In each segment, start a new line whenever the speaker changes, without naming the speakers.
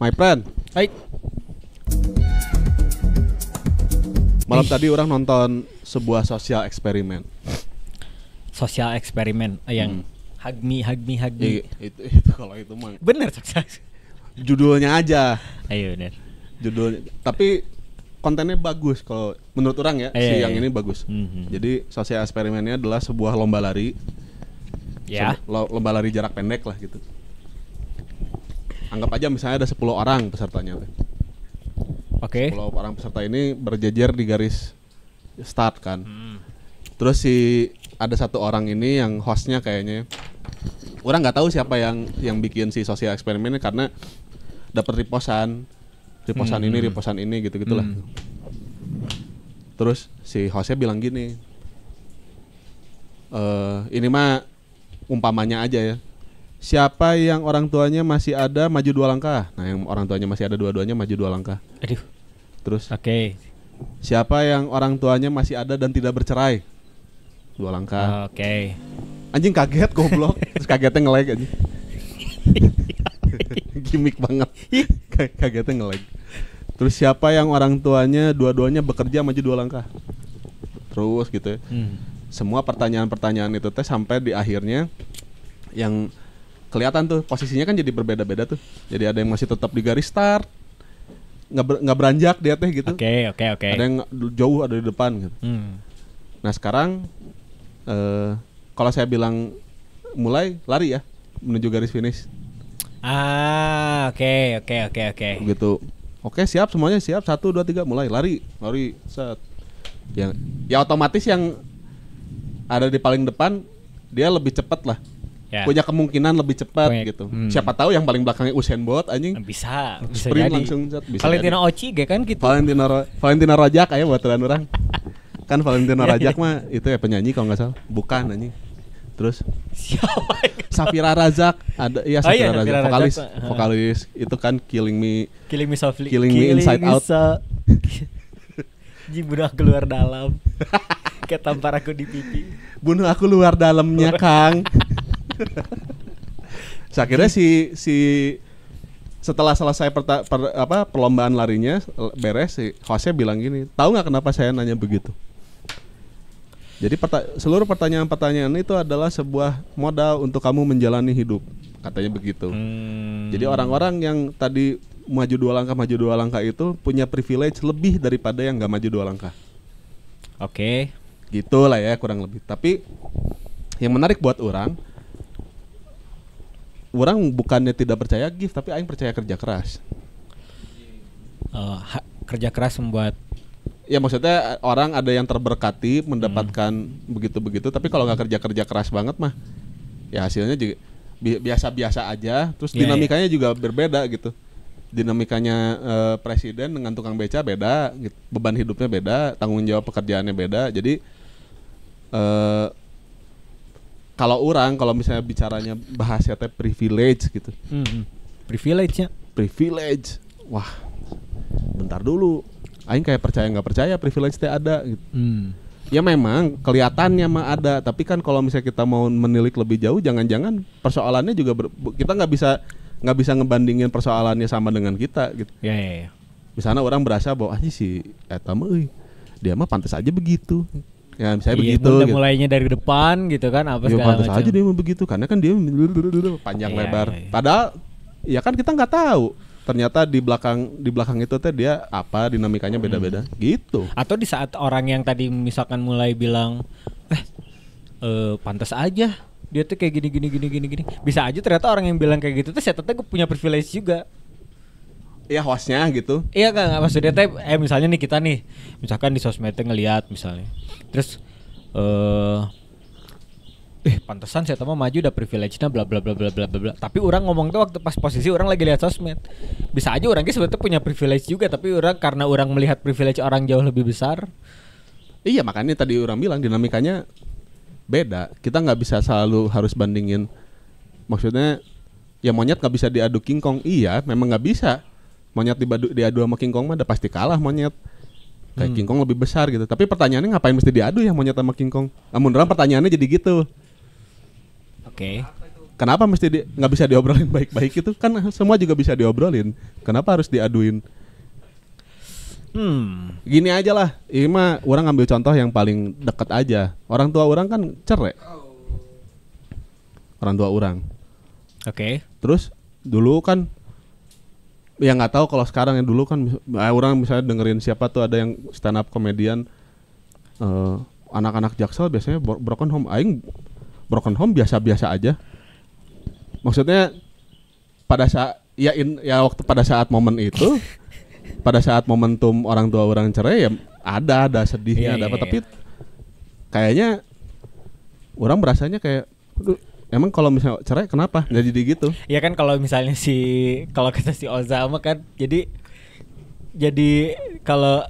My friend,
Hai.
malam tadi orang nonton sebuah sosial eksperimen.
Sosial eksperimen yang hug me.
Itu kalau itu mah
Bener sukses.
judulnya aja.
Ayo bener.
Judulnya, tapi kontennya bagus kalau menurut orang ya.
Iya.
Yang ini bagus. Jadi sosial eksperimennya adalah sebuah lomba lari.
Ya.
Lomba lari jarak pendek lah gitu. Anggap aja misalnya ada 10 orang pesertanya.
Oke.
10 orang peserta ini berjejer di garis start kan. Terus ada satu orang ini yang hostnya kayaknya, orang nggak tahu siapa yang bikin si sosial eksperimennya karena dapat reposan ini gitu-gitulah. Terus si hostnya bilang gini, ini mah umpamanya aja ya. Siapa yang orang tuanya masih ada maju 2 langkah. Nah, yang orang tuanya masih ada dua-duanya maju 2 langkah.
Aduh.
Terus
Oke.
siapa yang orang tuanya masih ada dan tidak bercerai? 2 langkah.
Oke.
Anjing kaget goblok. Terus kagetnya nge-lag anjing. Gimik banget. Kagetnya nge-lag. Terus siapa yang orang tuanya dua-duanya bekerja maju 2 langkah. Terus gitu ya. Semua pertanyaan-pertanyaan itu teh sampai di akhirnya yang kelihatan tuh posisinya kan jadi berbeda-beda tuh. Jadi ada yang masih tetap di garis start, nggak beranjak dia teh gitu.
Oke.
Ada yang jauh, ada di depan gitu. Nah sekarang kalau saya bilang mulai lari ya menuju garis finish.
Oke.
Begitu. Oke, siap semuanya, siap. 1 2 3 mulai lari set. Ya otomatis yang ada di paling depan dia lebih cepat lah.
Ya.
Punya kemungkinan lebih cepat gitu. Siapa tahu yang paling belakangnya Usain Bolt anjing.
Bisa
Sprint
jadi.
langsung bisa.
Valentino Ochi kan gitu.
Valentino Rajak aya buat orang. Kan Valentino Rajak mah itu ya penyanyi kalau enggak salah. Bukan anjing. Terus
Siapa?
Safira Razak ada ya Safira Razak
Safira
vokalis itu kan Killing Me
Softly.
Killing Me Inside Out.
Bunuh aku luar dalam. Kayak tampar aku di pipi.
Bunuh aku luar dalamnya Kang. Saya kira si setelah selesai perlombaan larinya beres, si hostnya bilang gini, tahu nggak kenapa saya nanya begitu? Jadi seluruh pertanyaan-pertanyaan itu adalah sebuah modal untuk kamu menjalani hidup, katanya begitu. Jadi orang-orang yang tadi maju 2 langkah itu punya privilege lebih daripada yang nggak maju 2 langkah.
Oke.
Gitulah ya kurang lebih. Tapi yang menarik buat orang bukannya tidak percaya gift, tapi aing percaya kerja keras.
Kerja keras membuat.
Ya maksudnya orang ada yang terberkati mendapatkan begitu-begitu, tapi kalau nggak kerja keras banget mah, ya hasilnya juga biasa-biasa aja. Terus dinamikanya juga berbeda gitu. Dinamikanya presiden dengan tukang beca beda, gitu. Beban hidupnya beda, tanggung jawab pekerjaannya beda. Jadi kalau misalnya bicaranya bahasnya teh privilege gitu. Privilege. Wah. Bentar dulu. Aing kayak percaya enggak percaya privilege teh ada gitu. Ya memang kelihatannya mah ada, tapi kan kalau misalnya kita mau menilik lebih jauh, jangan-jangan persoalannya juga kita nggak bisa ngebandingin persoalannya sama dengan kita gitu.
Ya.
Misalnya orang berasa bahwa si eta mah dia mah pantas aja begitu. Ya misalnya begitu gitu.
Mulainya dari depan gitu kan apa segala
macam. Ya pantas aja dia mau begitu karena kan dia panjang lebar. Padahal ya kan kita nggak tahu. Ternyata di belakang itu teh dia apa dinamikanya beda-beda gitu.
Atau di saat orang yang tadi misalkan mulai bilang pantas aja dia tuh kayak gini. Bisa aja ternyata orang yang bilang kayak gitu tuh saya tetap punya privilege juga.
Iya hostnya gitu.
Iya kan maksudnya teh misalnya nih kita nih misalkan di sosmednya ngelihat misalnya. Terus pantesan saya mah maju udah privilege-nya bla bla bla bla bla bla. Tapi orang ngomong tuh waktu pas posisi orang lagi lihat sosmed. Bisa aja orangnya sebetulnya punya privilege juga, tapi karena orang melihat privilege orang jauh lebih besar.
Iya, makanya tadi orang bilang dinamikanya beda. Kita nggak bisa selalu harus bandingin. Maksudnya ya monyet nggak bisa diadu King Kong. Iya, memang nggak bisa. Monyet diadu sama King Kong mah udah pasti kalah monyet. Kayak King Kong lebih besar gitu. Tapi pertanyaannya ngapain mesti diadu ya monyet sama King Kong? Namun orang pertanyaannya jadi gitu.
Oke.
Kenapa mesti nggak bisa diobrolin baik-baik itu? Kan semua juga bisa diobrolin. Kenapa harus diaduin? Gini aja lah. Ini mah orang ambil contoh yang paling dekat aja. Orang tua orang kan cerai. Orang tua orang.
Oke.
Terus dulu kan ya nggak tahu kalau sekarang, yang dulu kan orang misalnya dengerin siapa tuh ada yang stand up komedian, anak-anak Jaksel biasanya broken home. Aing broken home biasa-biasa aja. Maksudnya pada saat waktu pada saat momen itu pada saat momentum orang tua orang cerai ya ada sedihnya, ada apa, tapi kayaknya orang berasanya kayak emang kalau misalnya cerai kenapa nggak jadi gitu?
Ya kan kalau misalnya kalau kata si Oza mah kan jadi kalau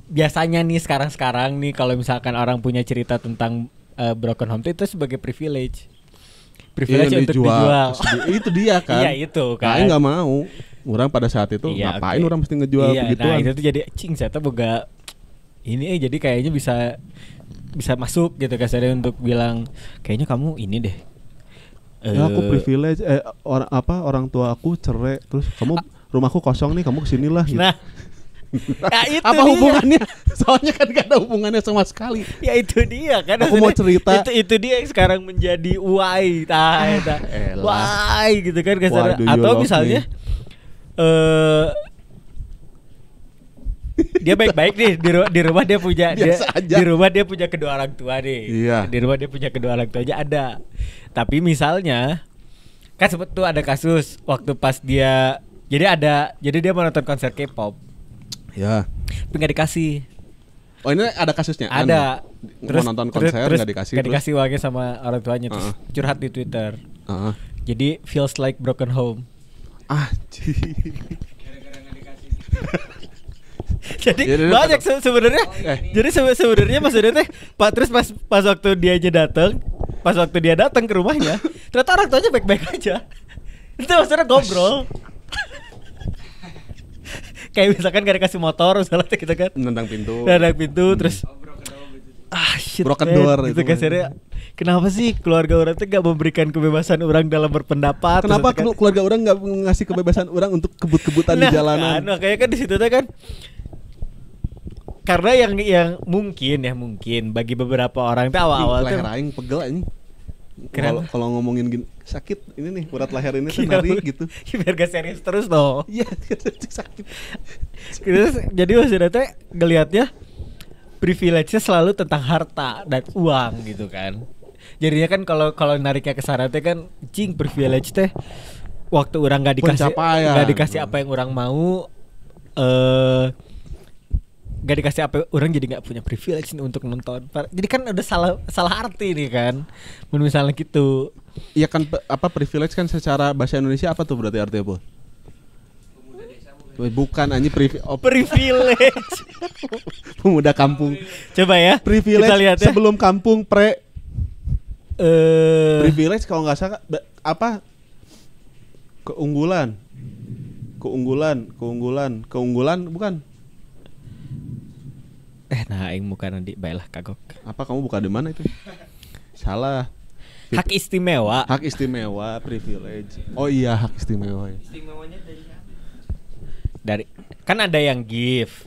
biasanya nih sekarang nih kalau misalkan orang punya cerita tentang broken home itu sebagai privilege untuk dijual.
Itu dia kan.
Iya itu kan.
Nah, nggak mau. Orang pada saat itu ngapain orang mesti ngejual begituan.
Nah itu tuh jadi saya tuh boga ini jadi kayaknya bisa masuk gitu kasarnya untuk bilang kayaknya kamu ini deh.
Ya aku privilege orang tua aku cerai terus kamu rumahku kosong nih, kamu kesinilah gitu.
Nah ya itu
apa hubungannya? Soalnya kan gak ada hubungannya sama sekali.
Ya itu dia kan.
Aku mau cerita.
Itu dia yang sekarang menjadi why why gitu kan kasarnya. Atau misalnya dia baik-baik nih di rumah dia punya di rumah dia punya kedua orang tua nih.
Iya.
Di rumah dia punya kedua orang tua aja ada. Tapi misalnya kan sempet tuh ada kasus waktu pas dia jadi dia mau nonton konser K-pop.
Ya.
Tapi nggak dikasih.
Oh ini ada kasusnya?
Ada.
Terus mau nonton konser nggak dikasih?
Nggak dikasih uangnya sama orang tuanya terus curhat di Twitter. Jadi feels like broken home. Jadi banyak sebenarnya. Jadi sebenarnya maksudnya teh terus pas waktu dia datang ke rumahnya, ternyata orang tuanya baik-baik aja. Itu maksudnya ngobrol. Kayak misalkan gak dikasih motor misalnya gitu kan.
Nendang pintu
terus shit
broken door
gitu kasarnya. Kenapa sih keluarga orang tuh gak memberikan kebebasan orang dalam berpendapat?
Kenapa keluarga orang gak ngasih kebebasan orang untuk kebut-kebutan di jalanan?
Nah kayak kan di situ tuh kan. Karena yang mungkin bagi beberapa orang itu awal-awal tuh
leher aing pegel ini. Kalau ngomongin gini sakit ini nih urat leher ini tuh nari gitu.
Biar gak serius terus loh.
Iya sakit.
Jadi maksudnya teh ngelihatnya privilege-nya selalu tentang harta dan uang gitu kan. Jadinya kan kalau nariknya ke sana teh kan privilege teh waktu orang gak dikasih apa yang orang mau, gak dikasih apa orang jadi gak punya privilege untuk nonton. Jadi kan udah salah arti nih kan. Misalnya gitu.
Iya kan privilege kan secara bahasa Indonesia apa tuh berarti artinya, Bu? Bukan privilege. Pemuda kampung.
Coba ya.
Privilege
kita lihat ya.
Sebelum kampung privilege kalau nggak salah keunggulan bukan?
Nah aing bukan di baiklah kagok.
Apa kamu buka di mana itu? Salah.
Hak istimewa
privilege. Oh iya, hak istimewa.
Istimewanya dari kan ada yang give.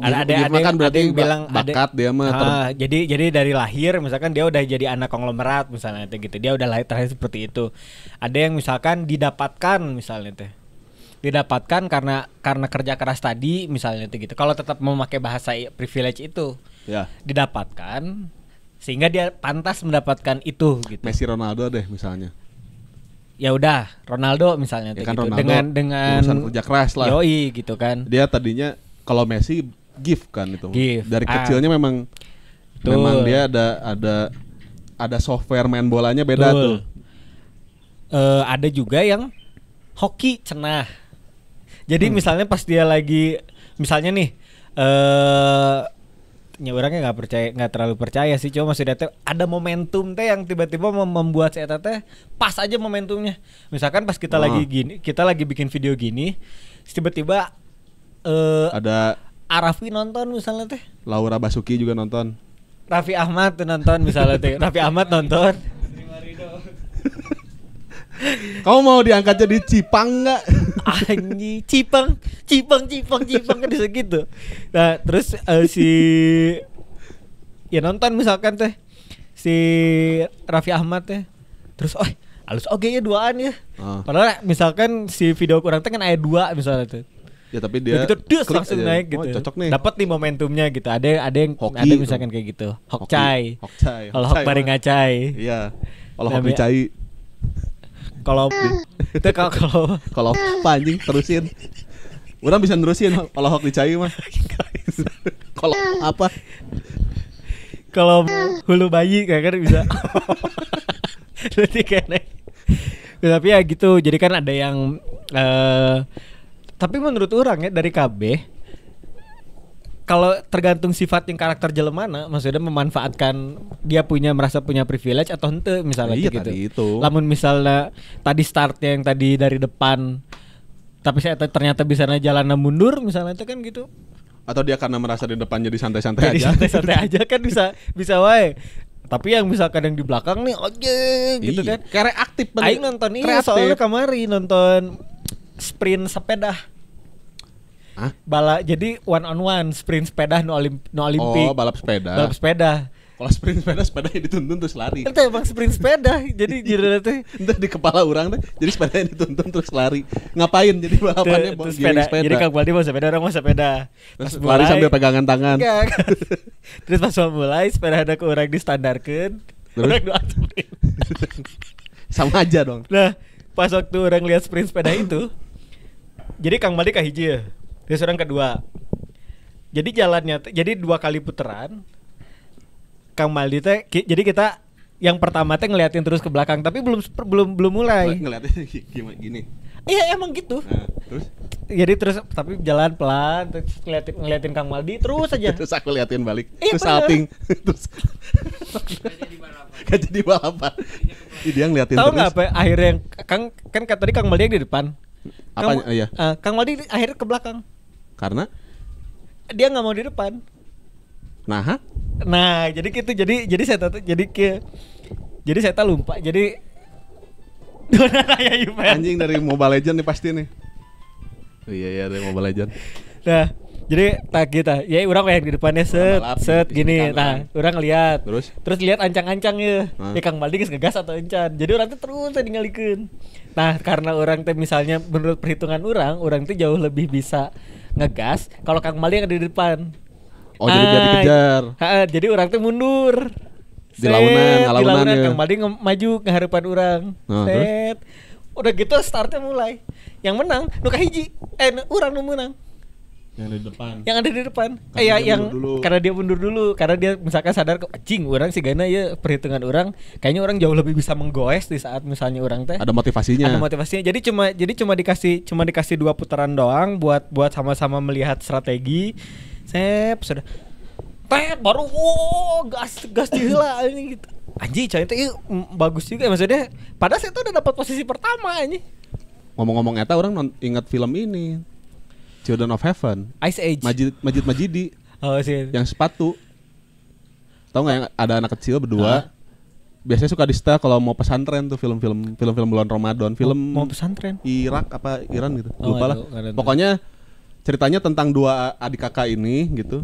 Ada yang bilang
bakat dia mah.
Jadi dari lahir misalkan dia udah jadi anak konglomerat misalnya gitu. Dia udah lahir terakhir seperti itu. Ada yang misalkan didapatkan misalnya teh. Didapatkan karena kerja keras tadi misalnya gitu. Kalau tetap memakai bahasa privilege itu. Ya. Didapatkan sehingga dia pantas mendapatkan itu gitu.
Messi, Ronaldo deh misalnya.
Ya udah, Ronaldo misalnya
ya kan
gitu.
Ronaldo
dengan
urusan kerja keras lah.
Yoi gitu kan.
Dia tadinya kalau Messi gift kan itu.
Gift.
Dari kecilnya memang dia ada software main bolanya beda tuh.
Ada juga yang hoki cenah. Jadi misalnya pas dia lagi misalnya nih orangnya nggak terlalu percaya sih, cuma maksudnya ada momentum teh yang tiba-tiba membuat saya teh pas aja momentumnya. Misalkan pas kita lagi bikin video gini, tiba-tiba
ada
Arafi nonton misalnya teh.
Laura Basuki juga nonton.
Raffi Ahmad tuh nonton misalnya teh. Raffi Ahmad nonton.
Kamu mau diangkat jadi Cipang nggak?
Anjing, Cipang kan bisa gitu. Nah, terus ya nonton misalkan teh si Raffi Ahmad teh. Terus halus oke ya duaan ya. Padahal misalkan si video kurang teh kan aya 2 misalnya tuh.
Ya tapi dia
gitu langsung
aja.
naik gitu.
Cocok nih.
Dapat nih momentumnya gitu. Ada yang
Hoki
ada misalkan kayak gitu. Hokcai. Kalau hok bari ngacai.
Iya. Kalau hok dicai.
Kalau itu
kalau anjing terusin. Orang bisa nerusin kalau hok dicai mah. Kalau apa?
Kalau hulu bayi kayak kan bisa. Berarti kayaknya. Tapi ya gitu. Jadi kan ada yang tapi menurut orang ya dari KB kalau tergantung sifat yang karakter jelemana, maksudnya memanfaatkan dia merasa punya privilege atau henteu misalnya gitu.
Itu.
Lamun misalnya tadi startnya yang tadi dari depan tapi saya ternyata bisa jalan mundur misalnya itu kan gitu.
Atau dia karena merasa di depan jadi santai-santai aja.
Santai-santai aja kan bisa wae. Tapi yang misalkan yang di belakang nih gitu kan.
Kayak reaktif banget.
Aing nonton soalnya kemarin nonton sprint sepeda. Jadi one on one sprint sepeda no Olimpik.
Oh, balap sepeda. Kalau sprint sepedanya dituntun terus lari.
Itu emang sprint sepeda. Jadi judulnya tuh
entar di kepala orang tuh. Jadi sepedanya dituntun terus lari. Ngapain jadi balapannya
sepeda. Jadi Kang Baldi mau sepeda, orang mau sepeda.
Terus lari sambil pegangan tangan.
Terus pas mau mulai sepeda ada ke orang distandarkan. Orang doa sprint.
Sama aja dong.
Nah, pas waktu orang lihat sprint sepeda itu, jadi Kang Baldi kahiji ya. Terus orang kedua. Jadi jalannya jadi 2 kali putaran. Kang Baldi teh jadi kita yang pertama teh ngeliatin terus ke belakang tapi belum mulai.
Ngeliatin gini.
Iya emang gitu.
Nah, terus
jadi terus tapi jalan pelan terus ngeliatin Kang Baldi terus aja.
Terus aku liatin balik.
Iya,
terus salting. Terus Gak jadi balapan. Dia ngeliatin
terus. Tahu
terus.
enggak apa akhirnya yang kan tadi Kang Baldi yang di depan.
Apanya? Iya.
Kang Baldi akhirnya ke belakang.
Karena
dia enggak mau di depan. Nah, jadi gitu. Jadi saya lupa. Jadi
anjing dari Mobile Legends nih pasti nih. Oh, iya dari Mobile Legends.
Nah, jadi kita, ya orang yang di depannya set gini. Nah, orang lihat. Terus lihat ancang-ancang ya. Ya Kang Baldi geus ngegas atau encan. Jadi orang tuh terus ningalikeun. Nah, karena orang teh misalnya menurut perhitungan orang tuh jauh lebih bisa ngegas kalau Kang Baldi yang ada di depan.
Oh, jadi biar dikejar.
Jadi orang tuh mundur.
Di launan ya.
Kang Baldi maju ke harapan orang. Set. Udah gitu startnya mulai. Yang menang nu kahiji. Urang nu menang.
Yang ada di depan.
Yang ada di depan. Karena dia mundur dulu. Karena dia misalkan sadar anjing orang sih gana ya perhitungan orang kayaknya orang jauh lebih bisa menggoes di saat misalnya orang teh.
Ada motivasinya.
Jadi cuma dikasih 2 putaran doang buat sama-sama melihat strategi. Sudah. Baru gas heula ini gitu. Anjing coy itu bagus juga maksudnya. Padahal saya tuh udah dapat posisi pertama anjing.
Ngomong-ngomong eta orang ingat film ini. Children of Heaven.
Ice Age.
Majid Majidi.
Oh sih.
Yang sepatu. Tahu enggak yang ada anak kecil berdua? Biasanya suka di setel kalau mau pesantren tuh film-film bulan Ramadan,
mau pesantren.
Irak apa Iran gitu. Lupa lah. Pokoknya ceritanya tentang 2 adik kakak ini gitu.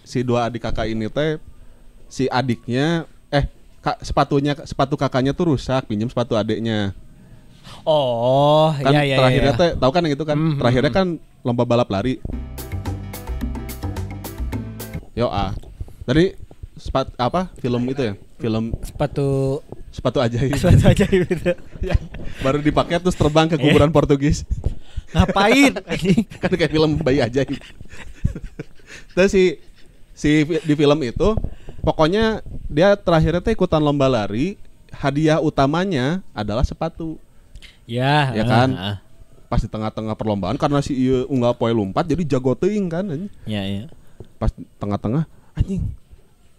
Si 2 adik kakak ini teh si adiknya sepatu kakaknya tuh rusak, pinjam sepatu adiknya.
Oh,
kan
iya.
Terakhirnya teh tahu kan yang itu kan. Terakhirnya kan lomba balap lari. Dari film itu ya? Film sepatu ajaib.
Sepatu ajaib itu.
Baru dipakai terus terbang ke kuburan Portugis.
Ngapain?
Kan kayak film bayi ajaib. Terus si di film itu pokoknya dia terakhirnya tuh ikutan lomba lari, hadiah utamanya adalah sepatu. Ya kan? Pas di tengah-tengah perlombaan karena si unggal poe lompat jadi jago teuing kan.
Iya.
Pas tengah-tengah anjing.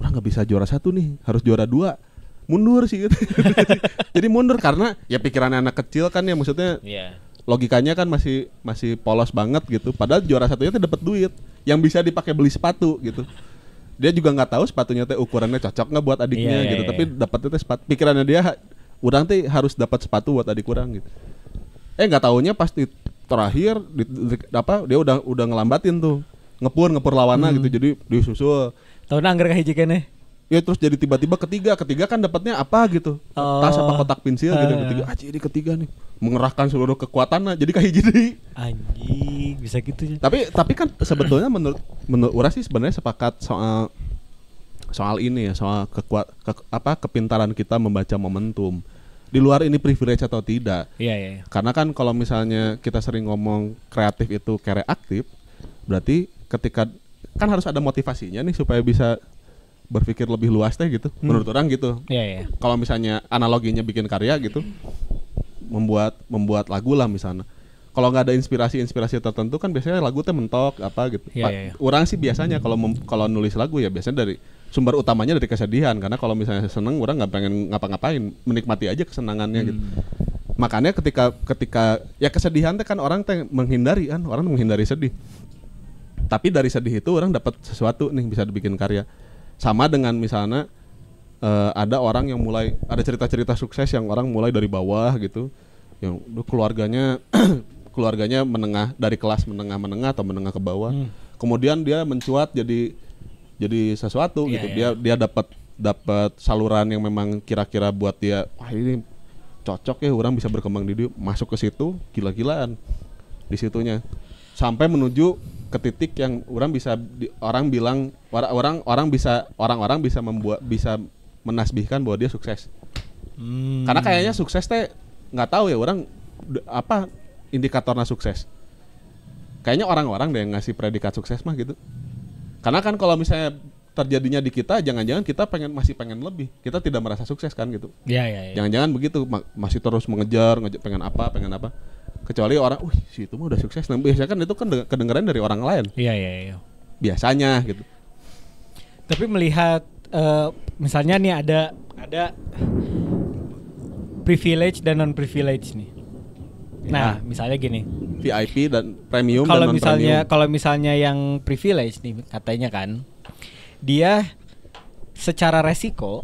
Orang enggak bisa juara 1 nih, harus juara 2. Mundur sih gitu. Jadi mundur karena ya pikirannya anak kecil kan ya maksudnya.
Iya.
Logikanya kan masih polos banget gitu. Padahal juara 1-nya tuh dapat duit yang bisa dipakai beli sepatu gitu. Dia juga nggak tahu sepatunya teh ukurannya cocok nggak buat adiknya gitu. Tapi dapatnya teh sepatu. Pikirannya dia urang teh harus dapat sepatu buat adik urang gitu. Nggak taunya pas di terakhir dia udah ngelambatin tuh. Ngepur lawanna gitu. Jadi disusul.
Tahu anggar kahiji keneh.
Ya terus jadi tiba-tiba ketiga kan dapatnya apa gitu. Tas apa kotak pensil gitu. Ketiga ini ketiga nih. Mengerahkan seluruh kekuatannya jadi kahiji deui.
Anjing, bisa gitu ya.
Tapi kan sebetulnya menurut urang sih sebenarnya sepakat soal ini ya, soal kepintaran kita membaca momentum. Di luar ini privilege atau tidak.
Iya.
Karena kan kalau misalnya kita sering ngomong kreatif itu kayak reaktif, berarti ketika kan harus ada motivasinya nih supaya bisa berpikir lebih luas teh gitu. Menurut orang gitu.
Iya.
Kalau misalnya analoginya bikin karya gitu, membuat lagu lah misalnya. Kalau nggak ada inspirasi tertentu kan biasanya lagu teh mentok apa gitu.
Iya.
Orang sih biasanya kalau nulis lagu ya biasanya dari sumber utamanya dari kesedihan, karena kalau misalnya seneng orang nggak pengen ngapa-ngapain, menikmati aja kesenangannya gitu. Makanya ketika ya kesedihan teh kan orang teh menghindari sedih. Tapi dari sedih itu orang dapat sesuatu nih, bisa dibikin karya. Sama dengan misalnya ada orang yang mulai ada cerita-cerita sukses yang orang mulai dari bawah gitu, yang keluarganya menengah, dari kelas menengah atau menengah ke bawah. Kemudian dia mencuat jadi sesuatu gitu. Dia dapat saluran yang memang kira-kira buat dia, wah ini cocok ya, orang bisa berkembang di dia, masuk ke situ gila-gilaan di situnya sampai menuju ke titik yang orang bisa menasbihkan bahwa dia sukses. Karena kayaknya sukses teh nggak tahu ya orang apa indikatornya sukses. Kayaknya orang-orang deh yang ngasih predikat sukses mah gitu. Karena kan kalau misalnya terjadinya di kita, jangan-jangan kita masih pengen lebih. Kita tidak merasa sukses kan gitu.
Iya.
Jangan-jangan begitu, masih terus mengejar pengen apa. Kecuali orang, si itu mah udah sukses. Nah, biasanya kan itu kan kedengaran dari orang lain.
Iya.
Biasanya gitu.
Tapi melihat misalnya nih ada privilege dan non privilege nih. Nah, misalnya gini.
VIP dan premium dan non premium.
Kalau misalnya yang privilege nih katanya kan, dia secara resiko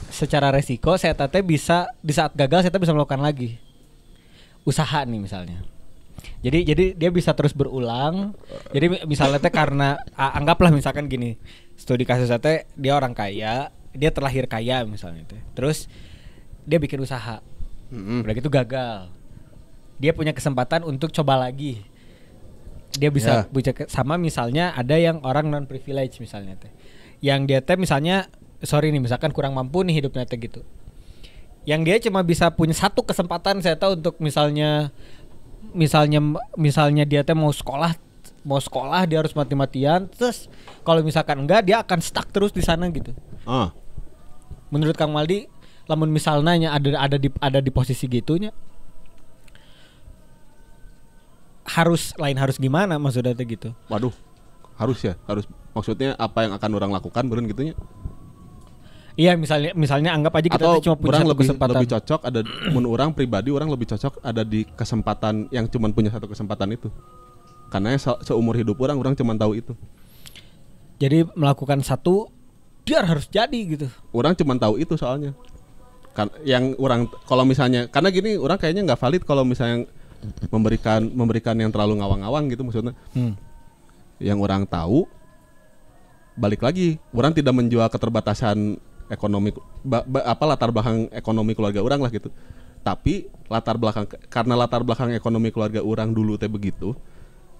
saya tete bisa di saat gagal saya tete bisa melakukan lagi usaha nih misalnya. Jadi dia bisa terus berulang. Jadi misalnya teh karena anggaplah misalkan gini, studi kasus teh dia orang kaya, dia terlahir kaya misalnya teh. Terus dia bikin usaha. Udah gitu gagal. Dia punya kesempatan untuk coba lagi. Dia bisa sama misalnya ada yang orang non privilege misalnya teh. Yang dia teh misalnya misalkan kurang mampu nih hidupnya teh gitu. Yang dia cuma bisa punya satu kesempatan saya tahu untuk misalnya dia teh mau sekolah dia harus mati-matian, terus kalau misalkan enggak dia akan stuck terus di sana gitu. Menurut Kang Maldi, lamun misalnya ada di posisi gitunya, harus gimana maksudnya gitu?
Waduh, harus maksudnya apa yang akan orang lakukan beren gitunya?
Iya, misalnya anggap aja kita cuma punya satu kesempatan.
Lebih cocok ada menurut orang pribadi, orang lebih cocok ada di kesempatan yang cuma punya satu kesempatan itu. Karena seumur hidup orang cuma tahu itu.
Jadi melakukan satu biar harus jadi gitu.
Orang cuma tahu itu soalnya. Yang orang kalau misalnya karena gini, orang kayaknya nggak valid kalau misalnya memberikan yang terlalu ngawang-ngawang gitu maksudnya. Yang orang tahu balik lagi, orang tidak menjual keterbatasan ekonomi latar belakang ekonomi keluarga orang lah gitu. Tapi karena latar belakang ekonomi keluarga orang dulu teh begitu,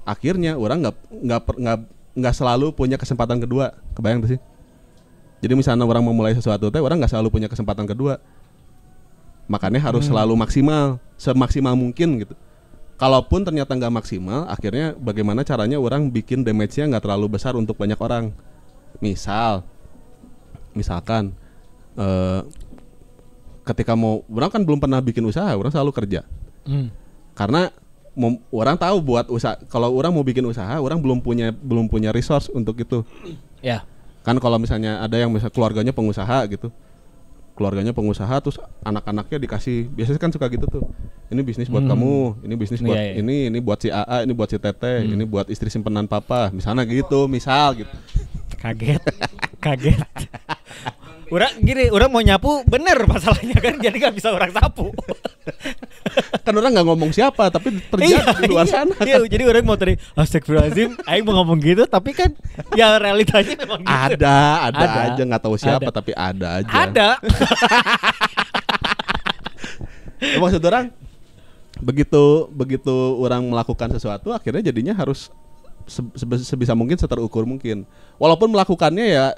akhirnya orang nggak selalu punya kesempatan kedua. Kebayang tuh sih. Jadi misalnya orang memulai sesuatu teh, orang nggak selalu punya kesempatan kedua. Makanya harus selalu semaksimal mungkin gitu. Kalaupun ternyata nggak maksimal, akhirnya bagaimana caranya orang bikin damage-nya nggak terlalu besar untuk banyak orang. Misalkan ketika orang kan belum pernah bikin usaha, orang selalu kerja. Karena orang tahu buat usaha, kalau orang mau bikin usaha, orang belum punya resource untuk itu.
Ya.
Kan kalau misalnya ada yang misalnya keluarganya pengusaha gitu. Keluarganya pengusaha terus anak-anaknya dikasih, biasanya kan suka gitu tuh. Ini bisnis buat kamu, ini bisnis buat ini buat si AA, ini buat si Teteh, ini buat istri simpenan papa, misalnya gitu, misal gitu.
Kaget. Orang mau nyapu bener masalahnya kan, jadi nggak bisa orang sapu.
Kan orang nggak ngomong siapa, tapi terjadi di luar sana.
Iya, jadi orang mau tadi astagfirullahaladzim, aing mau ngomong gitu, tapi kan ya realitanya memang gitu.
Ada aja nggak tahu siapa, tapi ada aja.
Ada.
Ya, maksud orang begitu orang melakukan sesuatu, akhirnya jadinya harus sebisa mungkin seterukur mungkin. Walaupun melakukannya ya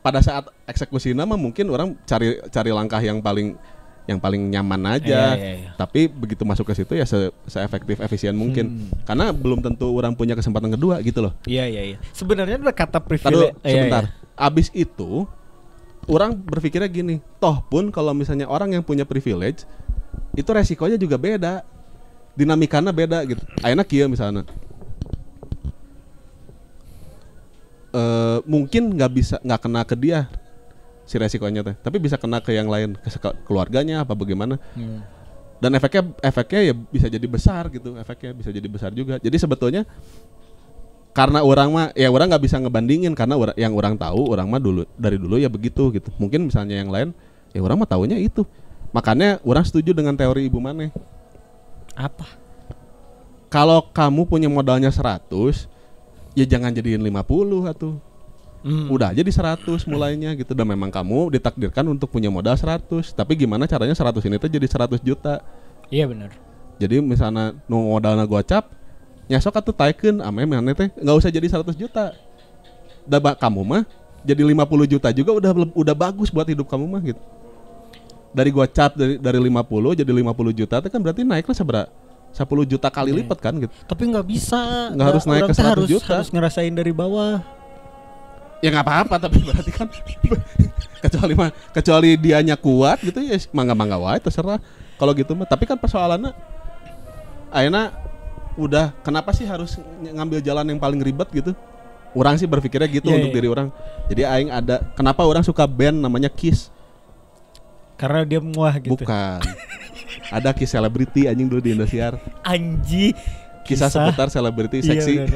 pada saat eksekusi nama mungkin orang cari langkah yang paling nyaman aja.
Iya.
Tapi begitu masuk ke situ ya se-efektif efisien mungkin. Karena belum tentu orang punya kesempatan kedua gitu loh.
Iya. Sebenarnya kata privilege.
Sebentar. Abis itu orang berpikirnya gini, toh pun kalau misalnya orang yang punya privilege itu resikonya juga beda. Dinamikanya beda gitu. Ayeuna kieu misalnya. Mungkin nggak kena ke dia si resikonya teh, tapi bisa kena ke yang lain, ke keluarganya apa bagaimana. Dan efeknya ya bisa jadi besar gitu, efeknya bisa jadi besar juga. Jadi sebetulnya karena orang mah ya orang nggak bisa ngebandingin, karena yang orang tahu orang mah dari dulu ya begitu gitu. Mungkin misalnya yang lain ya orang mah taunya itu. Makanya orang setuju dengan teori Ibu Maneh.
Apa?
Kalau kamu punya modalnya 100, ya jangan jadiin 50 atuh. Udah aja di 100 mulainya gitu. Dan memang kamu ditakdirkan untuk punya modal 100. Tapi gimana caranya 100 ini tuh jadi 100 juta.
Iya benar.
Jadi misalnya nu modalna gocap, nyasok atuh taikeun ame maneh teh enggak usah jadi 100 juta. Da kamu mah jadi 50 juta juga udah bagus buat hidup kamu mah gitu. Dari gocap dari 50 jadi 50 juta itu kan berarti naiknya seberapa? 10 juta kali lipat kan gitu.
Tapi nggak bisa.
Nggak harus naik ke 100 juta.
Harus ngerasain dari bawah.
Ya nggak apa-apa, tapi berarti kan kecuali dianya kuat gitu ya mangga wae terserah. Kalau gitu mah. Tapi kan persoalannya ayeuna udah kenapa sih harus ngambil jalan yang paling ribet gitu? Orang sih berpikirnya gitu untuk diri orang. Jadi aing ada kenapa orang suka band namanya Kiss?
Karena dia muah gitu.
Bukan. Ada Kiss Celebrity anjing dulu di Indosiar.
Anji.
Kisah seputar selebriti seksi.
Iya,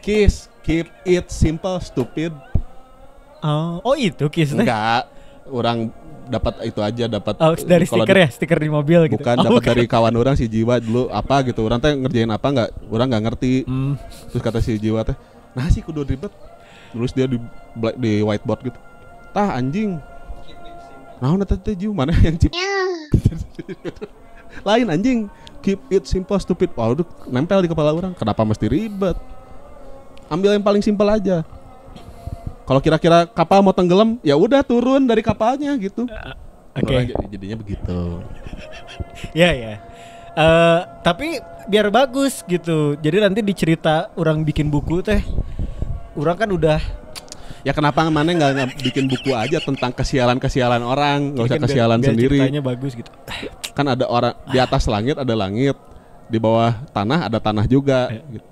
Kiss, keep it simple, stupid.
Oh itu Kiss.
Enggak. Orang dapat itu aja, dapat
dari stiker di mobil gitu.
Bukan, dapat dari kawan orang si Jiwa dulu apa gitu. Orang teh ngerjain apa enggak, orang enggak ngerti. Terus kata si Jiwa teh, "Nah sih kudu ribet." Terus dia di whiteboard gitu. Tah anjing. Nah, teh Jiwa mana yang cip. Lain anjing. Keep it simple, stupid. Wah, udah nempel di kepala orang. Kenapa mesti ribet? Ambil yang paling simpel aja. Kalau kira-kira kapal mau tenggelam, ya udah turun dari kapalnya gitu.
Oke.
Jadinya begitu.
Ya. Tapi biar bagus gitu. Jadi nanti dicerita orang bikin buku teh. Orang kan udah.
Ya kenapa mana nggak bikin buku aja tentang kesialan orang, nggak usah kesialan
biar
sendiri.
Ceritanya bagus gitu.
Kan ada orang di atas langit ada langit, di bawah tanah ada tanah juga. Gitu.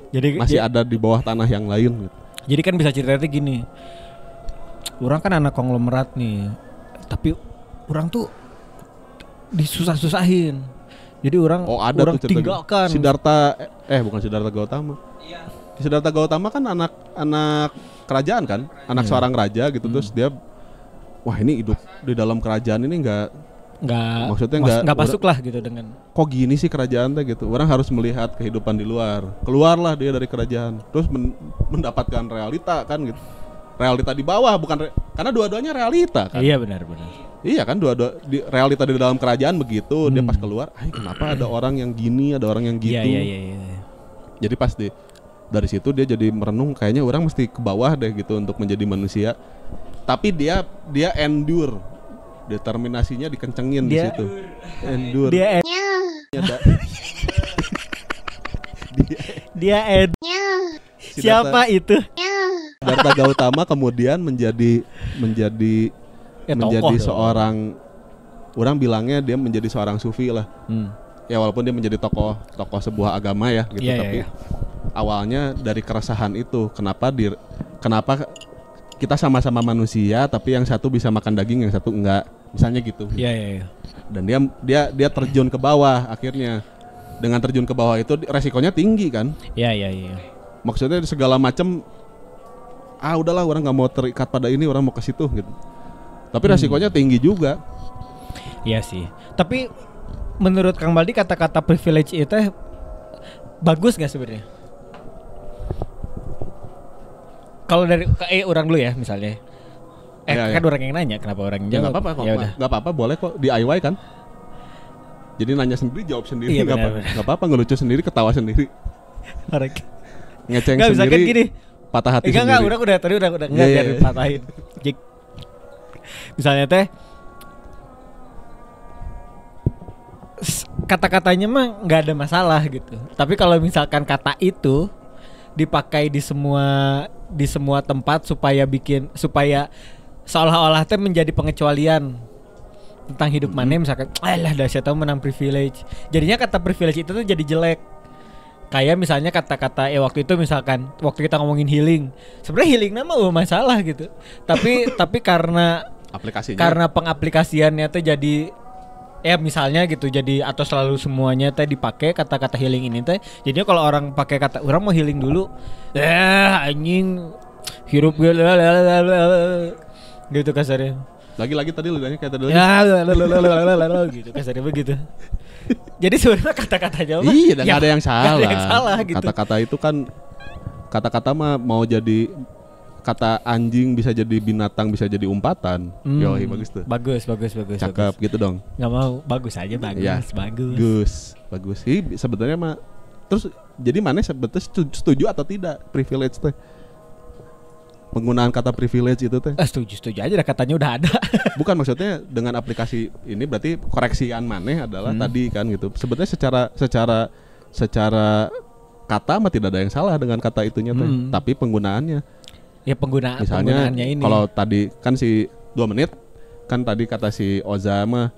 Jadi
masih ada di bawah tanah yang lain. Gitu.
Jadi kan bisa ceritanya gini. Orang kan anak konglomerat nih, tapi orang tuh disusah-susahin. Jadi orang tinggalkan.
Bukan Siddhartha Gautama. Iya. Siddhartha Gautama kan anak kerajaan kan, anak seorang raja gitu. Terus dia, wah ini hidup di dalam kerajaan ini nggak masuk lah gitu dengan. Kok gini sih kerajaan teh gitu. Orang harus melihat kehidupan di luar. Keluarlah dia dari kerajaan. Terus mendapatkan realita kan gitu. Realita di bawah karena dua-duanya realita kan.
Iya benar.
Iya kan realita di dalam kerajaan begitu. Dia pas keluar, kenapa ada orang yang gini, ada orang yang gitu.
Iya.
Jadi pas dari situ dia jadi merenung, kayaknya orang mesti ke bawah deh gitu untuk menjadi manusia. Tapi dia endure. Determinasinya dikencengin di situ. Endure.
Siapa itu?
Siddhartha Gautama kemudian menjadi seorang, orang bilangnya dia menjadi seorang sufi lah. Ya walaupun dia menjadi tokoh sebuah agama ya gitu, tapi awalnya dari keresahan itu. Kenapa kita sama-sama manusia tapi yang satu bisa makan daging, yang satu enggak, misalnya gitu.
Iya.
Dan dia terjun ke bawah akhirnya. Dengan terjun ke bawah itu resikonya tinggi kan?
Iya.
Maksudnya segala macam udahlah orang nggak mau terikat pada ini, orang mau ke situ gitu. Tapi resikonya tinggi juga.
Iya sih. Tapi menurut Kang Baldi kata-kata privilege itu bagus nggak sebenarnya? Kalau dari orang dulu ya misalnya. Kan orang yang nanya, kenapa orang yang jawab?
Nggak apa-apa kok.
Ya udah.
Nggak apa-apa, boleh kok DIY kan. Jadi nanya sendiri, jawab sendiri,
Iya,
nggak
benar.
nggak apa-apa, ngelucu sendiri, ketawa sendiri, ngeceng
Nggak, misalkan
sendiri,
gini.
patah hati
Enggak,
sendiri.
udah tadi udah
Iya,
enggak
iya,
biar
iya.
patahin. Jik. Misalnya teh kata-katanya mah nggak ada masalah gitu. Tapi kalau misalkan kata itu dipakai di semua tempat supaya seolah-olah teh menjadi pengecualian tentang hidup mana, misalkan lah dah saya tahu menang privilege. Jadinya kata privilege itu tuh jadi jelek. Kayak misalnya kata-kata waktu itu misalkan waktu kita ngomongin healing. Sebenarnya healing nama masalah gitu. Tapi karena
Aplikasinya.
karena pengaplikasiannya tuh jadi misalnya gitu, jadi atau selalu semuanya teh dipakai kata-kata healing ini teh. Jadinya kalau orang pakai kata orang mau healing dulu, anjing hirup gitu kasarnya.
Lagi-lagi tadi lidahnya kayak tadi.
Ya gitu kasarnya begitu. Jadi sebenarnya kata-katanya mah
Iya, dan nggak ada yang
nggak ada yang
salah.
salah gitu.
Kata-kata itu kan kata-kata mah mau jadi kata anjing bisa jadi binatang, bisa jadi umpatan. Yoi, bagus tuh.
Bagus.
Cakep gitu dong.
Nggak mau bagus aja bagus.
Ya, bagus. Sebenarnya mah terus jadi mana sebetulnya setuju atau tidak privilege teh? Penggunaan kata privilege itu teh.
Setuju aja dah, katanya udah ada.
Bukan, maksudnya dengan aplikasi ini berarti koreksian maneh adalah tadi kan gitu. Sebetulnya secara kata mah tidak ada yang salah dengan kata itunya teh, tapi penggunaannya.
Ya
Misalnya
penggunaannya ini.
kalau tadi kan si 2 menit kan tadi kata si Oza mah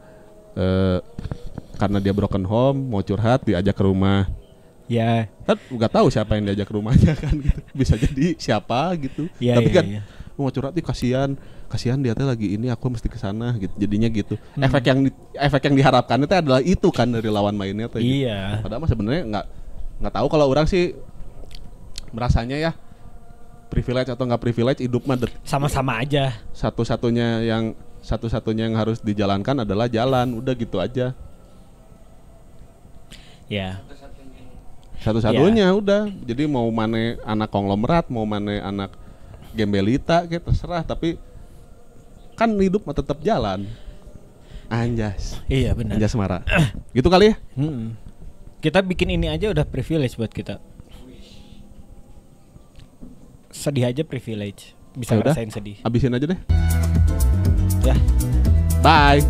karena dia broken home mau curhat diajak ke rumah.
Ya.
Kan nggak tahu siapa yang diajak ke rumahnya kan gitu. Bisa jadi siapa gitu.
Ya,
Tapi
ya,
kan
ya.
mau curhat nih kasihan dia teh lagi ini, aku mesti ke sana gitu. Jadinya gitu. Efek yang diharapkan itu adalah itu kan dari lawan mainnya teh. Gitu.
Iya.
Padahal mah sebenarnya nggak tahu, kalau orang sih merasanya ya privilege atau nggak privilege hidup mah
Sama-sama aja.
satu-satunya yang harus dijalankan adalah jalan, udah gitu aja.
Ya.
Satu-satunya udah. Jadi mau mana anak konglomerat, mau mana anak gembelita kayak terserah, tapi kan hidup mah tetap jalan. Anjas.
Iya benar.
Anjas marah. Gitu kali ya?
Kita bikin ini aja udah privilege buat kita. Sedih aja privilege. Bisa
Ya udah.
ngerasain sedih.
Habisin aja deh.
Ya.
Bye.